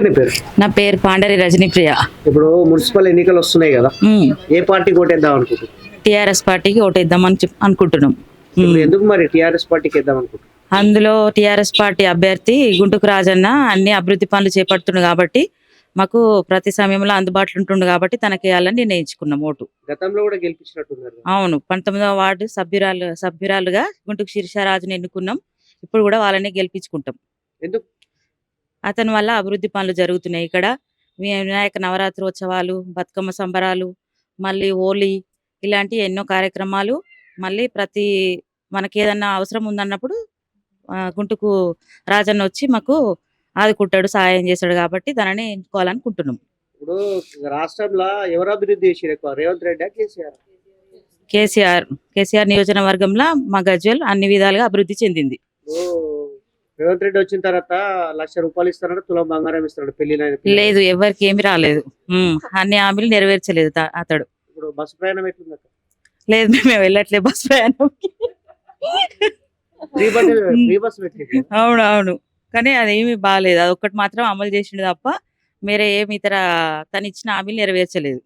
నీ పేరు? నా పేరు పాండరి రజనీప్రియ. ఇప్పుడు మున్సిపల్ ఎన్నికలు వస్తున్నాయి కదా, ఏ పార్టీ ఓటేద్దాం అనుకుంటున్నాం? టిఆర్ఎస్ పార్టీకి ఓటేద్దామని అనుకుంటున్నాం. ఇప్పుడు ఎందుకు మరి టిఆర్ఎస్ పార్టీకి వేద్దాం అనుకుంటున్నాం? అందులో టిఆర్ఎస్ పార్టీ అభ్యర్థి గుంటుకు రాజన్న అన్ని అభివృద్ధి పనులు చేపడుతుండు కాబట్టి మాకు ప్రతి సమయంలో అందుబాటులో ఉంటుండు కాబట్టి తనకి వేయాలని నిర్ణయించుకున్నాం ఓటు. గతంలో కూడా గెలిపించినట్టున్నారు. అవును, 19వ వార్డు సభ్యురాలుగా గుంటుకు శిరీషారాజుని ఎన్నుకున్నాం. ఇప్పుడు కూడా వాళ్ళని గెలిపించుకుంటాం. ఎందుకు? అతని వల్ల అభివృద్ధి పనులు జరుగుతున్నాయి. ఇక్కడ వినాయక నవరాత్రోత్సవాలు, బతుకమ్మ సంబరాలు, మళ్ళీ హోలీ, ఇలాంటి ఎన్నో కార్యక్రమాలు. మళ్ళీ మనకి ఏదన్నా అవసరం ఉందన్నప్పుడు గుంటుకు రాజన్న వచ్చి మాకు ఆదుకుంటాడు, సహాయం చేస్తాడు కాబట్టి దానిని ఎంచుకోవాలనుకుంటున్నాం. ఇప్పుడు రాష్ట్రంలో ఎవరు అభివృద్ధి చేసారు ఎక్కువ, రేవంత్ రెడ్డి కేసీఆర్? కేసీఆర్ నియోజకవర్గంలో మా గజ్వేల్ అన్ని విధాలుగా అభివృద్ధి చెందింది. రేవంత్ రెడ్డి వచ్చిన తర్వాత ₹1,00,000 ఇస్తాడు, తులం బంగారం ఇస్తాడు పెళ్లి. లేదు, ఎవరికి ఏమి రాలేదు. అన్ని హామీలు నెరవేర్చలేదు అతడు. ఇప్పుడు బస్సు ప్రయాణం ఎట్లుంది? లేదు, మేము వెళ్ళట్లేదు బస్ ప్రయాణం. ఫ్రీ బస్ పెట్టింది. అవును, కానీ అదేమి బాగాలేదు. అది ఒక్కటి మాత్రం అమలు చేసిండు తప్ప వేరే ఏమి తను ఇచ్చిన హామీలు నెరవేర్చలేదు.